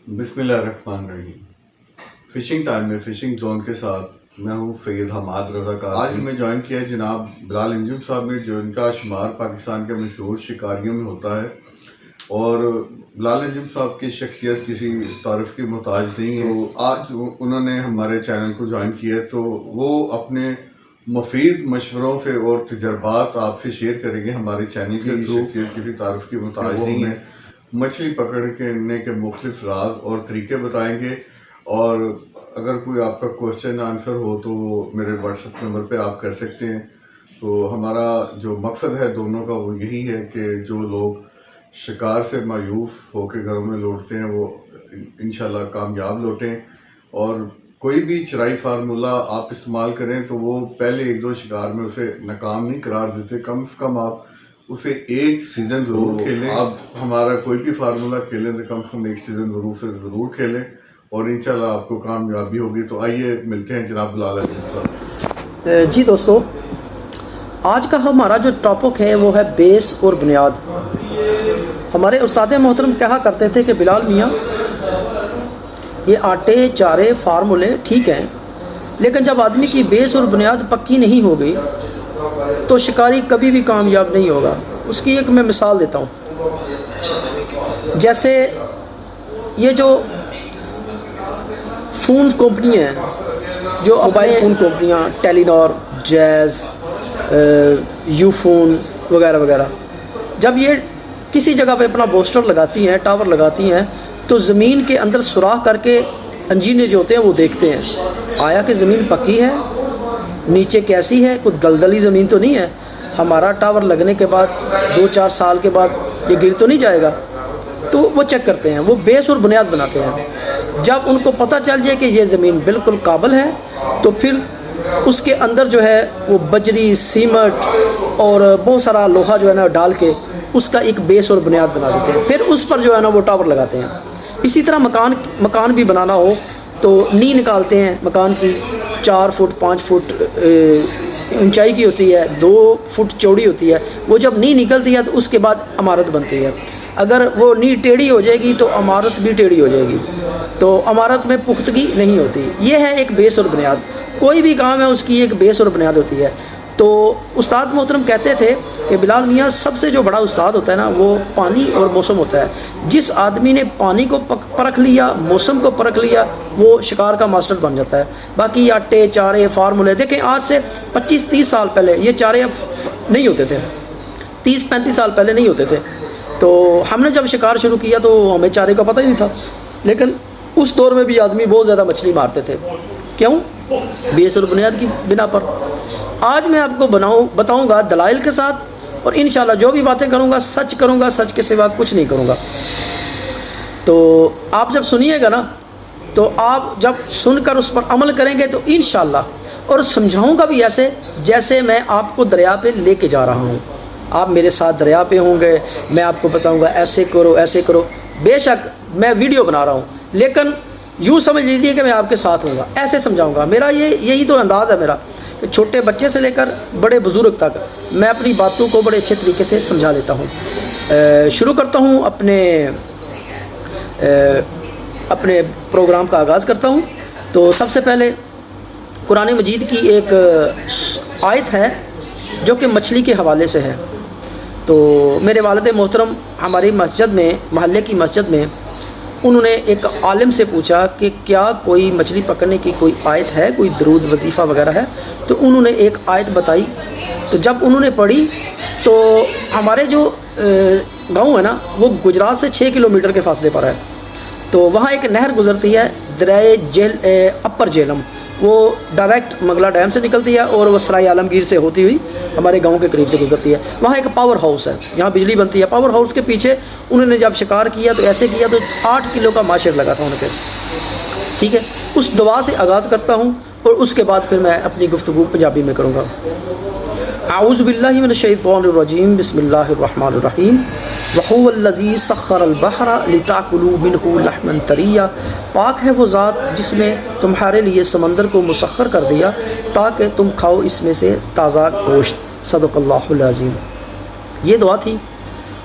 بسم اللہ الرحمن الرحیم۔ فشنگ ٹائم میں فشنگ زون کے ساتھ میں ہوں سید حماد رضا کا۔ آج میں جوائن کیا ہے جناب بلال انجم صاحب نے، جو ان کا شمار پاکستان کے مشہور شکاریوں میں ہوتا ہے، اور بلال انجم صاحب کی شخصیت کسی تعارف کی محتاج نہیں ہے۔ تو آج انہوں نے ہمارے چینل کو جوائن کیا ہے، تو وہ اپنے مفید مشوروں سے اور تجربات آپ سے شیئر کریں گے ہمارے چینل کے تھرو۔ شخصیت کسی تعارف کی محتاج نہیں ہے، مچھلی پکڑنے کے مختلف راز اور طریقے بتائیں گے، اور اگر کوئی آپ کا کوشچن آنسر ہو تو وہ میرے واٹس ایپ نمبر پہ آپ کر سکتے ہیں۔ تو ہمارا جو مقصد ہے دونوں کا وہ یہی ہے کہ جو لوگ شکار سے مایوس ہو کے گھروں میں لوٹتے ہیں وہ انشاءاللہ کامیاب لوٹیں، اور کوئی بھی چرائی فارمولہ آپ استعمال کریں تو وہ پہلے ایک دو شکار میں اسے ناکام نہیں قرار دیتے، کم سے کم آپ اسے ایک سیزن ضرور کھیلیں۔ آپ ہمارا کوئی بھی فارمولہ کھیلیں تو کم سے کم ایک سیزن ضرور کھیلیں، اور انشاءاللہ آپ کو کامیابی ہوگی۔ تو آئیے ملتے ہیں جناب بلال انجم صاحب۔ جی دوستو، آج کا ہمارا جو ٹاپک ہے وہ ہے بیس اور بنیاد۔ ہمارے استاد محترم کہا کرتے تھے کہ بلال میاں، یہ آٹے چارے فارمولے ٹھیک ہیں، لیکن جب آدمی کی بیس اور بنیاد پکی نہیں ہو گئی تو شکاری کبھی بھی کامیاب نہیں ہوگا۔ اس کی ایک میں مثال دیتا ہوں۔ جیسے یہ جو فون کمپنی ہیں، جو موبائل فون کمپنیاں، ٹیلی نار، جیز، یو فون وغیرہ وغیرہ، جب یہ کسی جگہ پہ اپنا بوسٹر لگاتی ہیں، ٹاور لگاتی ہیں، تو زمین کے اندر سوراخ کر کے انجینئر جو ہوتے ہیں وہ دیکھتے ہیں آیا کہ زمین پکی ہے، نیچے کیسی ہے، کوئی دلدلی زمین تو نہیں ہے، ہمارا ٹاور لگنے کے بعد 2-4 سال کے بعد یہ گر تو نہیں جائے گا۔ تو وہ چیک کرتے ہیں، وہ بیس اور بنیاد بناتے ہیں۔ جب ان کو پتہ چل جائے کہ یہ زمین بالکل قابل ہے تو پھر اس کے اندر جو ہے وہ بجری، سیمنٹ اور بہت سارا لوہا جو ہے نا ڈال کے اس کا ایک بیس اور بنیاد بنا دیتے ہیں، پھر اس پر جو ہے نا وہ ٹاور لگاتے ہیں۔ اسی طرح مکان بھی بنانا ہو تو نی نکالتے ہیں مکان کی، 4 فٹ 5 فٹ اونچائی کی ہوتی ہے، 2 فٹ چوڑی ہوتی ہے۔ وہ جب نی نکلتی ہے تو اس کے بعد عمارت بنتی ہے۔ اگر وہ نی ٹیڑھی ہو جائے گی تو عمارت بھی ٹیڑھی ہو جائے گی، تو عمارت میں پختگی نہیں ہوتی۔ یہ ہے ایک بیس اور بنیاد۔ کوئی بھی کام ہے اس کی ایک بیس اور بنیاد ہوتی ہے۔ تو استاد محترم کہتے تھے کہ بلال میاں، سب سے جو بڑا استاد ہوتا ہے نا وہ پانی اور موسم ہوتا ہے۔ جس آدمی نے پانی کو پرکھ لیا، موسم کو پرکھ لیا، وہ شکار کا ماسٹر بن جاتا ہے۔ باقی آٹے چارے فارمولے دیکھیں، آج سے 25-30 سال پہلے یہ چارے نہیں ہوتے تھے، 30-35 سال پہلے نہیں ہوتے تھے۔ تو ہم نے جب شکار شروع کیا تو ہمیں چارے کا پتہ ہی نہیں تھا، لیکن اس دور میں بھی آدمی بہت زیادہ مچھلی مارتے تھے۔ کیوں؟ بیس اور بنیاد کی بنا پر۔ آج میں آپ کو بتاؤں گا دلائل کے ساتھ، اور انشاءاللہ جو بھی باتیں کروں گا سچ کے سوا کچھ نہیں کروں گا۔ تو آپ جب سنیے گا نا، تو آپ جب سن کر اس پر عمل کریں گے تو انشاءاللہ، اور سمجھاؤں گا بھی ایسے جیسے میں آپ کو دریا پہ لے کے جا رہا ہوں۔ آپ میرے ساتھ دریا پہ ہوں گے، میں آپ کو بتاؤں گا ایسے کرو ایسے کرو۔ بے شک میں ویڈیو بنا رہا ہوں، لیکن یوں سمجھ لیجیے کہ میں آپ کے ساتھ ہوں گا، ایسے سمجھاؤں گا۔ میرا یہی تو انداز ہے میرا، کہ چھوٹے بچے سے لے کر بڑے بزرگ تک میں اپنی باتوں کو بڑے اچھے طریقے سے سمجھا دیتا ہوں۔ شروع کرتا ہوں، اپنے پروگرام کا آغاز کرتا ہوں۔ تو سب سے پہلے قرآن مجید کی ایک آیت ہے جو کہ مچھلی کے حوالے سے ہے۔ تو میرے والد محترم ہماری مسجد میں، محلے کی مسجد میں، انہوں نے ایک عالم سے پوچھا کہ کیا کوئی مچھلی پکڑنے کی کوئی آیت ہے، کوئی درود وظیفہ وغیرہ ہے؟ تو انہوں نے ایک آیت بتائی۔ تو جب انہوں نے پڑھی تو ہمارے جو گاؤں ہے نا وہ گجرات سے 6 کلومیٹر کے فاصلے پر ہے۔ تو وہاں ایک نہر گزرتی ہے، دریائے اپر جہلم، وہ ڈائریکٹ منگلا ڈیم سے نکلتی ہے اور وہ سرائے عالمگیر سے ہوتی ہوئی ہمارے گاؤں کے قریب سے گزرتی ہے۔ وہاں ایک پاور ہاؤس ہے، یہاں بجلی بنتی ہے۔ پاور ہاؤس کے پیچھے انہوں نے جب شکار کیا تو ایسے کیا تو 8 کلو کا ماشر لگا تھا ان کے۔ ٹھیک ہے، اس دعا سے آغاز کرتا ہوں، اور اس کے بعد پھر میں اپنی گفتگو پنجابی میں کروں گا۔ اعوذ باللہ من الشیطان الرجیم، بسم اللہ الرحمن الرحیم۔ وَهُوَ الَّذِي سَخَّرَ الْبَحْرَ لِتَأْكُلُوا مِنْهُ لَحْمًا طَرِيًّا، پاک ہے وہ ذات جس نے تمہارے لیے سمندر کو مسخر کر دیا تاکہ تم کھاؤ اس میں سے تازہ گوشت۔ صدق اللہ العظیم۔ یہ دعا تھی،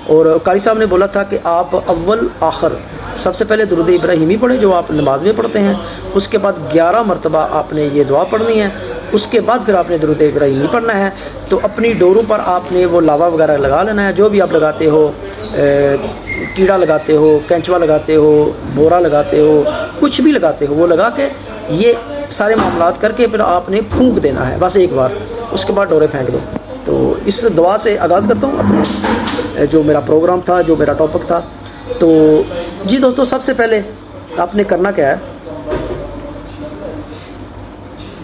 اور قاری صاحب نے بولا تھا کہ آپ اول آخر سب سے پہلے درود ابراہیمی پڑھیں جو آپ نماز میں پڑھتے ہیں، اس کے بعد 11 مرتبہ آپ نے یہ دعا پڑھنی ہے، اس کے بعد پھر آپ نے درود ابراہیمی پڑھنا ہے۔ تو اپنی ڈوروں پر آپ نے وہ لاوا وغیرہ لگا لینا ہے، جو بھی آپ لگاتے ہو، کیڑا لگاتے ہو، کینچوا لگاتے ہو، بورا لگاتے ہو، کچھ بھی لگاتے ہو وہ لگا کے یہ سارے معاملات کر کے پھر آپ نے پھونک دینا ہے بس ایک بار، اس کے بعد ڈورے پھینک دو۔ تو اس دعا سے آغاز کرتا ہوں اپنے جو میرا پروگرام تھا، جو میرا ٹاپک تھا۔ تو جی دوستو، سب سے پہلے آپ نے کرنا کیا ہے،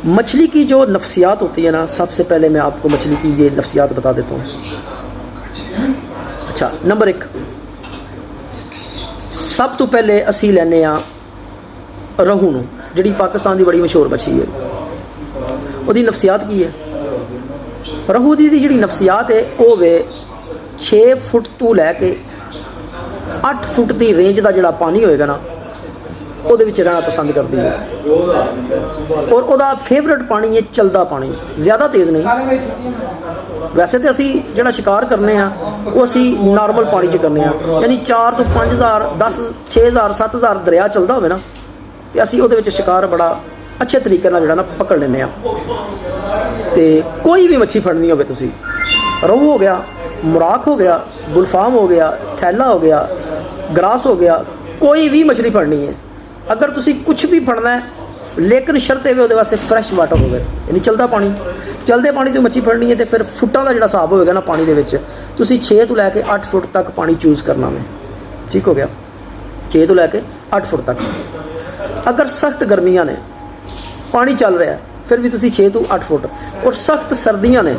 مچھلی کی جو نفسیات ہوتی ہے نا، سب سے پہلے میں آپ کو مچھلی کی یہ نفسیات بتا دیتا ہوں۔ اچھا، نمبر 1، سب تو پہلے اسی لینے آ رہو نو، جڑی پاکستان دی بڑی مشہور مچھلی ہے، وہ دی نفسیات کی ہے۔ رہو دی جڑی نفسیات ہے وہ وے 6 فٹ تو لے کے 8 فٹ دی رینج دا جڑا پانی ہوئے گا نا، وہ دے وچ رہنا پسند کرتی ہے، اور وہ دا فیورٹ پانی ہے چلدا پانی، زیادہ تیز نہیں۔ ویسے تو اسی جڑا شکار کرنے ہیں وہ اسی نارمل پانی چ کرنے ہیں، یعنی 4 تو 5000 10 6000 7000 دریا چلدا ہوئے نا، تو اسی وہ دے وچ شکار بڑا اچھے طریقے نال جڑا نا پکڑ لینے ہیں۔ تے کوئی بھی مچھلی پھڑنی ہوگی تسی، روہو ہو گیا، مراک ہو گیا، گلفام ہو گیا، تھیلا ہو گیا، گراس ہو گیا، کوئی بھی مچھلی پھڑنی ہے، اگر تسی کچھ بھی پھڑنا ہے لیکن شرط ہے وہ واسطے فریش واٹر ہوگا، یعنی چلدا پانی، چلدے پانی تو مچھلی پھڑنی ہے، تو پھر فٹاں دا جڑا حساب ہوئے گا نا پانی دے وچ، تسی 6 تو لے کے 8 فٹ تک پانی چوز کرنا میں، ٹھیک ہو گیا، 6 تو لے کے 8 فٹ تک۔ اگر سخت گرمیاں نے، پانی چل رہا ہے، پھر بھی تسی 6 تو 8 فٹ، اور سخت سردیاں نے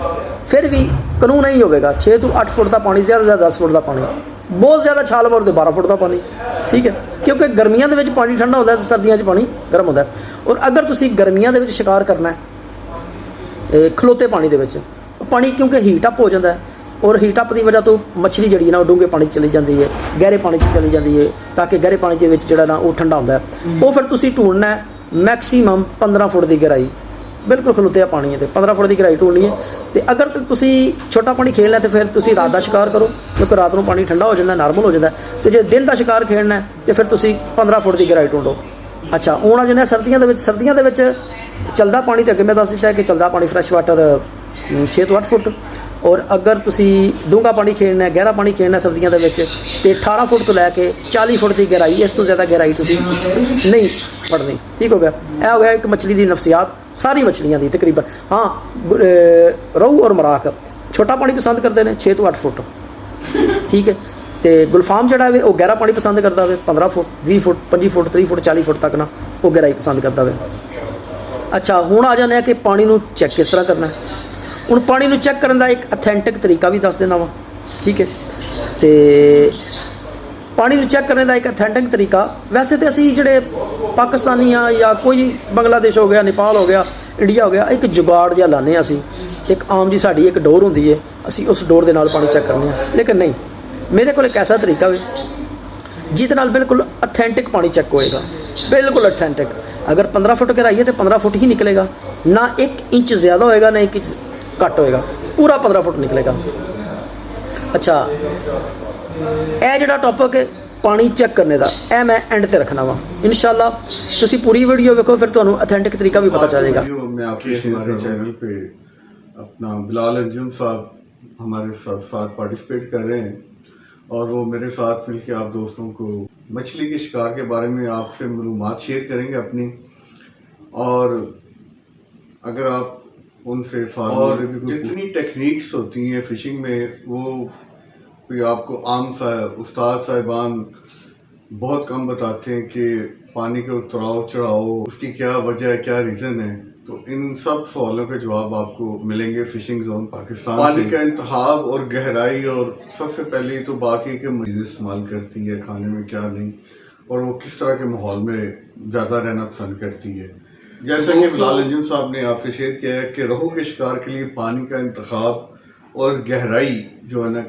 پھر بھی قانون نہیں ہوئے گا 6 تو 8 فٹ کا پانی، زیادہ سے زیادہ 10 فٹ کا پانی، بہت زیادہ چھال مار تو 12 فٹ کا پانی، ٹھیک ہے، کیونکہ گرمیاں دے وچ پانی ٹھنڈا ہوتا ہے، سردیاں چ پانی گرم ہوتا ہے۔ اور اگر تسی گرمیاں دے وچ شکار کرنا ہے کھلوتے پانی دے وچ، پانی کیونکہ ہیٹ اپ ہو جاتا ہے، اور ہیٹ اپ کی وجہ تو مچھلی جڑی ہے نا وہ ڈونگے پانی چلی جاتی ہے، گہرے پانی چلی جاتی ہے، تاکہ گہرے پانی کے وچ جڑا نا وہ ٹھنڈا ہوتا ہے۔ وہ پھر تسی ڈھونڈنا ہے میکسیمم 15 فٹ کی گہرائی، بالکل کھلوتیا پانی ہے، 15 فٹ کی گہرائی ڈھونڈنی ہے۔ تو اگر تسی چھوٹا پانی کھیلنا ہے تو پھر تسی رات کا شکار کرو، کیونکہ رات کو پانی ٹھنڈا ہو جاتا ہے، نارمل ہو جاتا ہے۔ تو جے دن کا شکار کھیلنا ہے تو پھر تسی 15 فٹ کی گہرائی ڈھونڈو۔ اچھا، ہوں آ جانے سردیاں دے وچ چلدا پانی تو اگے میں دس دیتا ہے کہ چلدا پانی فریش واٹر 6 تو 8 فٹ، اور اگر تسی ڈونگا پانی کھیلنا ہے، گہرا پانی کھیلنا ہے سردیاں دے وچ، تے 18 فٹ تو لے کے 40 فٹ کی گہرائی، اس تو زیادہ گہرائی تسی نہیں پڑنی، ٹھیک ہو گیا۔ اے ہو گیا ایک مچھلی دی نفسیات ساری مچھلیاں دی تقریباً۔ ہاں، روہو اور مراک چھوٹا پانی پسند کرتے ہیں 6 تو 8 فٹ، ٹھیک ہے، تے گلفام جڑا ہے وہ گہرا پانی پسند کرتا ہے 15 feet 20 feet 25 feet 30 feet 40 feet تک نا وہ گہرائی پسند کرتا ہے۔ اچھا، ہوں آ جانے کہ پانی نو چیک کس طرح کرنا ہے۔ ہوں پانی نو چیک کرنے کا ایک اتھینٹک طریقہ بھی دس دینا وا، ٹھیک ہے، تے پانی نو چیک کرنے کا ایک اتھینٹک طریقہ، ویسے تو اسی جڑے پاکستانی ہاں یا کوئی بنگلہ دیش ہو گیا، نیپال ہو گیا، انڈیا ہو گیا، ایک جگاڑ جہا لانے اسی، ایک عام جی ساڈی ایک ڈور ہوندی ہے، اسی اس ڈور دے نال پانی چیک کرنے ہیں، لیکن نہیں، میرے کو ایک ایسا طریقہ ہے جہدے نال بالکل اتھینٹک پانی چیک ہوئے گا، بالکل اتھینٹک۔ اگر 15 فٹ گہرائی ہے تو 15 فٹ ہی نکلے گا، نہ 1 انچ زیادہ ہوئے گا نہ 1 انچ کٹ ہوئے گا، پورا 15 فٹ نکلے گا۔ اچھا، اے جڑا ٹاپک ہے پانی چیک کرنے کا، اے میں اینڈ تے رکھنا وا، انشاءاللہ تسی پوری ویڈیو ویکھو، پھر تانوں اتھینٹک طریقہ بھی پتہ چلے گا۔ میں آپ کے ہمارے چینل پہ اپنا بلال انجم صاحب ہمارے ساتھ پارٹیسپیٹ کر رہے ہیں، اور وہ میرے ساتھ مل کے آپ دوستوں کو مچھلی کے شکار کے بارے میں آپ سے معلومات شیئر کریں گے اپنی، اور اگر آپ ان سے اور جتنی ٹیکنیکس ہوتی ہیں فشنگ میں وہ کوئی آپ کو عام استاد صاحبان بہت کم بتاتے ہیں کہ پانی کے اتراؤ چڑھاؤ اس کی کیا وجہ ہے، کیا ریزن ہے۔ تو ان سب سوالوں کے جواب آپ کو ملیں گے فشنگ زون پاکستان۔ پانی کا انتخاب اور گہرائی، اور سب سے پہلی تو بات یہ کہ مریض استعمال کرتی ہے کھانے میں کیا نہیں، اور وہ کس طرح کے ماحول میں زیادہ رہنا پسند کرتی ہے۔ جیسا کہ بلال انجم صاحب نے آپ سے شیئر کیا ہے کہ روہو کے شکار کے لیے پانی کا انتخاب اور گہرائی جو ہے نا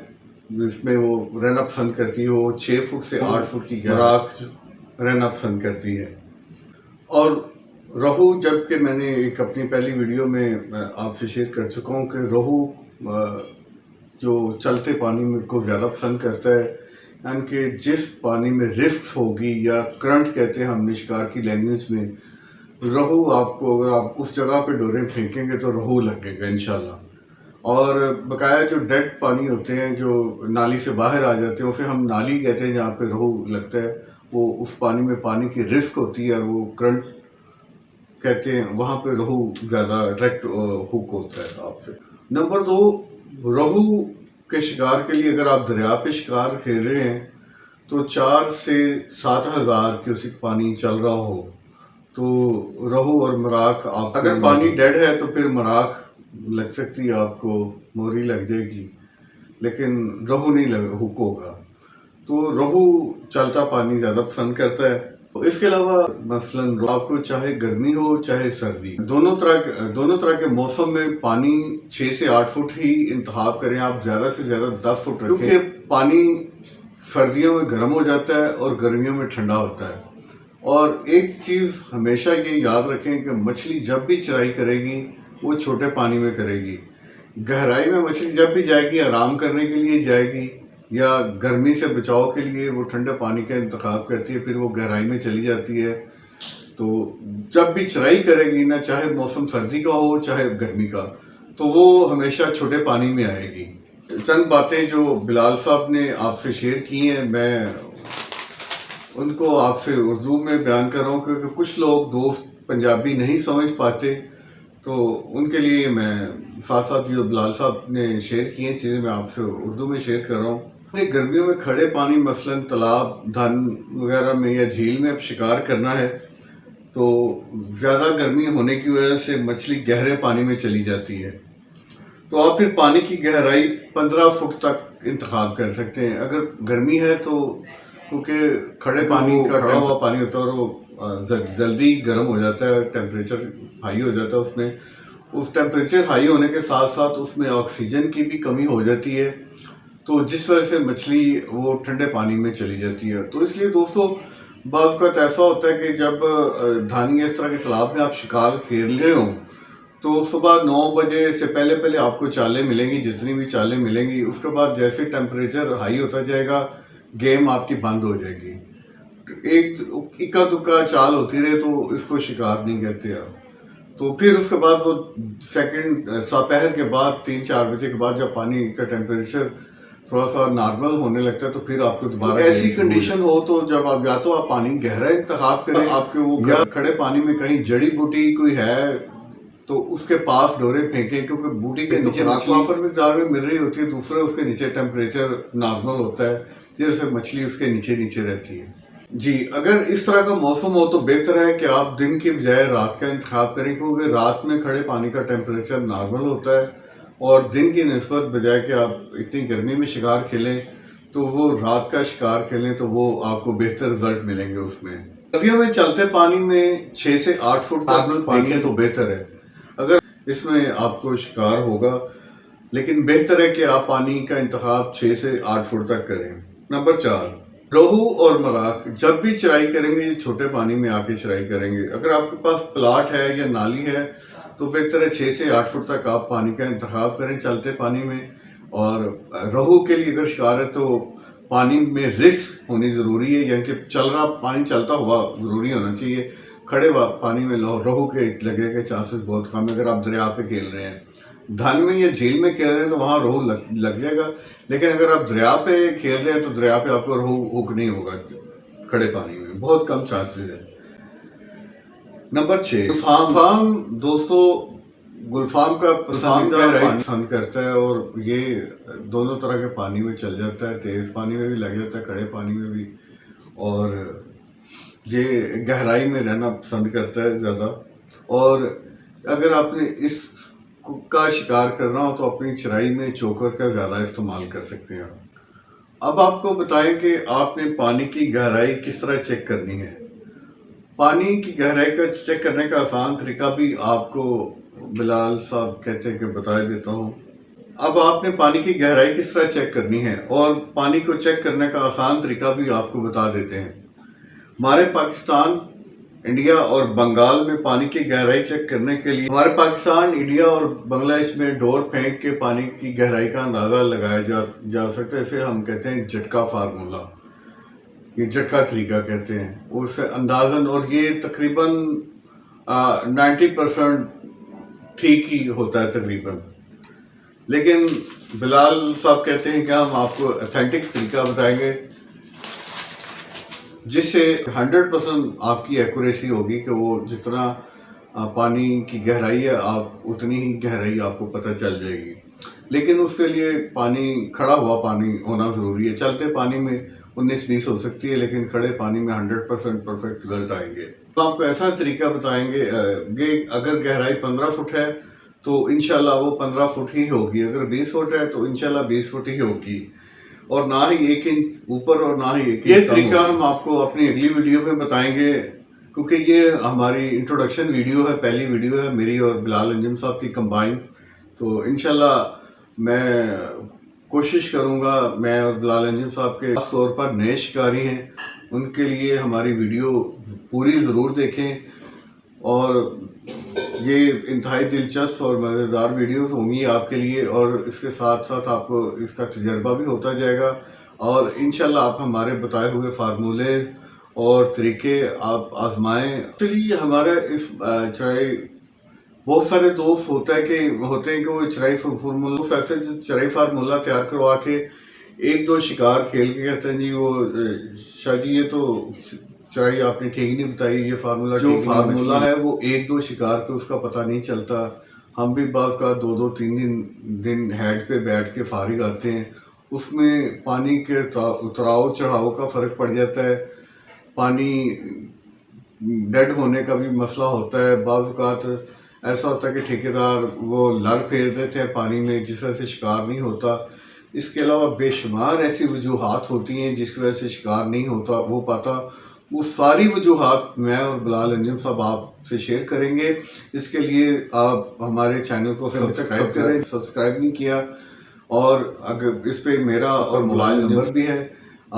اس میں وہ رہنا پسند کرتی ہے، وہ 6 فٹ سے 8 فٹ کی گہرائی رہنا پسند کرتی ہے۔ اور روہو، جب کہ میں نے ایک اپنی پہلی ویڈیو میں آپ سے شیئر کر چکا ہوں کہ روہو جو چلتے پانی میں کو زیادہ پسند کرتا ہے، یعنی کہ جس پانی میں رسک ہوگی یا کرنٹ کہتے ہیں ہم نے شکار کی لینگویج میں، رہو آپ کو اگر آپ اس جگہ پہ ڈوریں پھینکیں گے تو رہو لگے گا انشاءاللہ۔ اور بقایا جو ڈیڈ پانی ہوتے ہیں جو نالی سے باہر آ جاتے ہیں اسے ہم نالی کہتے ہیں جہاں پہ رہو لگتا ہے، وہ اس پانی میں پانی کی رسک ہوتی ہے اور وہ کرنٹ کہتے ہیں، وہاں پہ رہو زیادہ ڈائریکٹ ہوک ہوتا ہے آپ سے۔ نمبر 2، رہو کے شکار کے لیے اگر آپ دریا پہ شکار کھیل رہے ہیں تو 4 سے 7 ہزار کیوسک پانی چل رہا ہو تو رہو اور مراک آپ، اگر پانی ڈیڈ ہے تو پھر مراک لگ سکتی ہے آپ کو، موری لگ جائے گی، لیکن رہو نہیں ہوک ہوگا۔ تو رہو چلتا پانی زیادہ پسند کرتا ہے۔ اس کے علاوہ مثلاً آپ کو چاہے گرمی ہو چاہے سردی، دونوں طرح کے موسم میں پانی 6 سے 8 فٹ ہی انتخاب کریں، آپ زیادہ سے زیادہ 10 فٹ رکھیں، کیونکہ پانی سردیوں میں گرم ہو جاتا ہے اور گرمیوں میں ٹھنڈا ہوتا ہے۔ اور ایک چیز ہمیشہ یہ یاد رکھیں کہ مچھلی جب بھی چرائی کرے گی وہ چھوٹے پانی میں کرے گی۔ گہرائی میں مچھلی جب بھی جائے گی آرام کرنے کے لیے جائے گی، یا گرمی سے بچاؤ کے لیے وہ ٹھنڈے پانی کا انتخاب کرتی ہے، پھر وہ گہرائی میں چلی جاتی ہے۔ تو جب بھی چرائی کرے گی نا، چاہے موسم سردی کا ہو چاہے گرمی کا، تو وہ ہمیشہ چھوٹے پانی میں آئے گی۔ چند باتیں جو بلال صاحب نے آپ سے شیئر کی ہیں، میں ان کو آپ سے اردو میں بیان کر رہا ہوں، کیونکہ کچھ لوگ دوست پنجابی نہیں سمجھ پاتے، تو ان کے لیے میں ساتھ ساتھ جو بلال صاحب نے شیئر کی ہیں چیزیں میں آپ سے اردو میں شیئر کر رہا ہوں۔ گرمیوں میں کھڑے پانی مثلاً تالاب دھن وغیرہ میں یا جھیل میں اب شکار کرنا ہے تو زیادہ گرمی ہونے کی وجہ سے مچھلی گہرے پانی میں چلی جاتی ہے، تو آپ پھر پانی کی گہرائی 15 فٹ تک انتخاب کر سکتے ہیں۔ اگر گرمی ہے تو کیونکہ کھڑے پانی کا کھڑا ہوا پانی ہوتا ہے اور وہ جلدی گرم ہو جاتا ہے، ٹیمپریچر ہائی ہو جاتا ہے اس میں، اس ٹیمپریچر ہائی ہونے کے ساتھ ساتھ اس میں آکسیجن کی بھی کمی ہو جاتی ہے، تو جس وجہ سے مچھلی وہ ٹھنڈے پانی میں چلی جاتی ہے۔ تو اس لیے دوستو بعض اوقات ایسا ہوتا ہے کہ جب دھانی اس طرح کے تالاب میں آپ شکار کھیل رہے ہوں تو صبح 9 بجے سے پہلے آپ کو چالیں ملیں گی، جتنی بھی چالیں ملیں گی، اس کے بعد جیسے ٹیمپریچر ہائی ہوتا جائے گا گیم آپ کی بند ہو جائے گی۔ ایک اکا دکا چال ہوتی رہے تو اس کو شکار نہیں کہتے آپ۔ تو پھر اس کے بعد وہ سیکنڈ دوپہر کے بعد 3-4 بجے کے بعد جب پانی کا ٹیمپریچر تھوڑا سا نارمل ہونے لگتا ہے تو پھر آپ کو دوبارہ ایسی کنڈیشن ہو تو جب آپ یا تو آپ پانی گہرا انتخاب کریں، آپ کے وہ یا کھڑے پانی میں کہیں جڑی بوٹی کوئی ہے تو اس کے پاس ڈورے پھینکیں، کیونکہ بوٹی کے نیچے وافر مقدار میں مل رہی ہوتی ہے، دوسرے اس کے نیچے ٹیمپریچر نارمل ہوتا ہے جس سے مچھلی اس کے نیچے رہتی ہے۔ جی، اگر اس طرح کا موسم ہو تو بہتر ہے کہ آپ دن کی بجائے رات کا انتخاب کریں، کیونکہ رات میں کھڑے پانی کا ٹیمپریچر نارمل ہوتا ہے اور دن کی نسبت بجائے کہ آپ اتنی گرمی میں شکار کھیلیں تو وہ رات کا شکار کھیلیں تو وہ آپ کو بہتر رزلٹ ملیں گے اس میں۔ ندیوں میں چلتے پانی میں 6 سے 8 فٹ نارمل پانی ہے تو بہتر ہے اگر اس میں آپ کو شکار ہوگا، لیکن بہتر ہے کہ آپ پانی کا انتخاب 6 سے 8 فٹ تک کریں۔ نمبر 4، روہو اور مراک جب بھی چرائی کریں گے یہ چھوٹے پانی میں آ کے چرائی کریں گے۔ اگر آپ کے پاس پلاٹ ہے یا نالی ہے تو بہتر ہے 6 سے 8 فٹ تک آپ پانی کا انتخاب کریں چلتے پانی میں۔ اور روہو کے لیے اگر شکار ہے تو پانی میں رسک ہونی ضروری ہے، یعنی کہ چل رہا پانی چلتا ہوا ضروری ہونا چاہیے۔ کھڑے پانی میں روہو کے لگنے کے چانسز بہت کم ہے اگر آپ دریا پہ کھیل رہے ہیں۔ دھن میں یا جھیل میں کھیل رہے ہیں تو وہاں روہو لگ جائے گا، لیکن اگر آپ دریا پہ کھیل رہے ہیں تو دریا پہ آپ کو روہو ہوک نہیں ہوگا، کھڑے پانی میں بہت کم چانسز ہے۔ نمبر 6، گلفام دوستو گلفام کا پسند کرتا ہے اور یہ دونوں طرح کے پانی میں چل جاتا ہے، تیز پانی میں بھی لگ جاتا ہے، کھڑے پانی میں بھی، اور یہ گہرائی میں رہنا پسند کرتا ہے زیادہ۔ اور اگر آپ نے اس کا شکار کرنا ہو تو اپنی چرائی میں چوکر کا زیادہ استعمال کر سکتے ہیں۔ اب آپ کو بتائیں کہ آپ نے پانی کی گہرائی کس طرح چیک کرنی ہے۔ پانی کی گہرائی کا چیک کرنے کا آسان طریقہ بھی آپ کو بلال صاحب کہتے ہیں کہ بتا دیتا ہوں۔ اب آپ نے پانی کی گہرائی کس طرح چیک کرنی ہے اور پانی کو چیک کرنے کا آسان طریقہ بھی آپ کو بتا دیتے ہیں۔ ہمارے پاکستان انڈیا اور بنگال میں پانی کی گہرائی چیک کرنے کے لیے ہمارے پاکستان، انڈیا اور بنگلہ دیش میں ڈور پھینک کے پانی کی گہرائی کا اندازہ لگایا جا سکتا ہے. اسے ہم کہتے ہیں جھٹکا فارمولا، یہ جھٹکا طریقہ کہتے ہیں. اس سے اندازاً، اور یہ تقریباً 90% ٹھیک ہی ہوتا ہے تقریباً. لیکن بلال صاحب کہتے ہیں کہ ہم آپ کو اتھینٹک طریقہ بتائیں گے جس سے 100% آپ کی ایکوریسی ہوگی کہ وہ جتنا پانی کی گہرائی ہے آپ اتنی ہی گہرائی آپ کو پتہ چل جائے گی. لیکن اس کے لیے پانی، کھڑا ہوا پانی ہونا ضروری ہے. چلتے پانی میں 19-20 ہو سکتی ہے، لیکن کھڑے پانی میں 100% پرفیکٹ رزلٹ آئیں گے. تو آپ کو ایسا طریقہ بتائیں گے کہ اگر گہرائی 15 فٹ ہے تو انشاءاللہ وہ 15 فٹ ہی ہوگی، اگر 20 فٹ ہے تو انشاءاللہ 20 فٹ ہی ہوگی، اور نہ ہی 1 انچ اوپر اور نہ ہی 1 انچ. یہ طریقہ ہم آپ کو اپنی اگلی ویڈیو میں بتائیں گے، کیونکہ یہ ہماری انٹروڈکشن ویڈیو ہے، پہلی ویڈیو ہے میری اور بلال انجم صاحب کی کمبائن. تو انشاءاللہ میں کوشش کروں گا، میں اور بلال انجم صاحب کے خاص طور پر نئے شکاری ہیں ان کے لیے ہماری ویڈیو پوری ضرور دیکھیں، اور یہ انتہائی دلچسپ اور مزیدار ویڈیوز ہوں گی آپ کے لیے، اور اس کے ساتھ ساتھ آپ کو اس کا تجربہ بھی ہوتا جائے گا، اور انشاءاللہ آپ ہمارے بتائے ہوئے فارمولے اور طریقے آپ آزمائیں. ایکچولی ہمارے اس چڑھائی بہت سارے دوست ہوتے ہیں کہ وہ چڑھائی فارمولہ ایسے جو چڑھائی فارمولہ تیار کروا کے 1-2 شکار کھیل کے کہتے ہیں جی وہ شاہ جی یہ تو چڑھائی آپ نے ٹھیک نہیں بتائی، یہ فارمولہ جو فارمولہ ہے وہ 1-2 شکار پہ اس کا پتہ نہیں چلتا. ہم بھی بعض کا 2-3 دن ہیڈ پہ بیٹھ کے فارغ آتے ہیں، اس میں پانی کے اتراؤ چڑھاؤ کا فرق پڑ جاتا ہے، پانی ڈیڈ ہونے کا بھی مسئلہ ہوتا ہے. بعض اوقات ایسا ہوتا ہے کہ ٹھیکیدار وہ لر پھیر دیتے ہیں پانی میں جس وجہ سے شکار نہیں ہوتا. اس کے علاوہ بے شمار ایسی وجوہات ہوتی ہیں جس کی وجہ سے شکار نہیں ہو پاتا. وہ ساری وجوہات میں اور بلال انجم صاحب آپ سے شیئر کریں گے. اس کے لیے آپ ہمارے چینل کو سبسکرائب کریں، سبسکرائب نہیں کیا، اور اگر اس پہ میرا اور موبائل نمبر بھی ہے،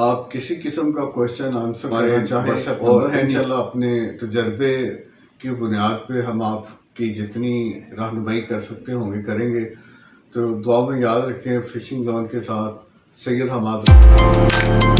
آپ کسی قسم کا کوشچن آنسر کرنا چاہیں اور انشاءاللہ اپنے تجربے کی بنیاد پہ ہم آپ کی جتنی رہنمائی کر سکتے ہوں گے کریں گے. تو دعا میں یاد رکھیں. فشنگ زون کے ساتھ سید حماد.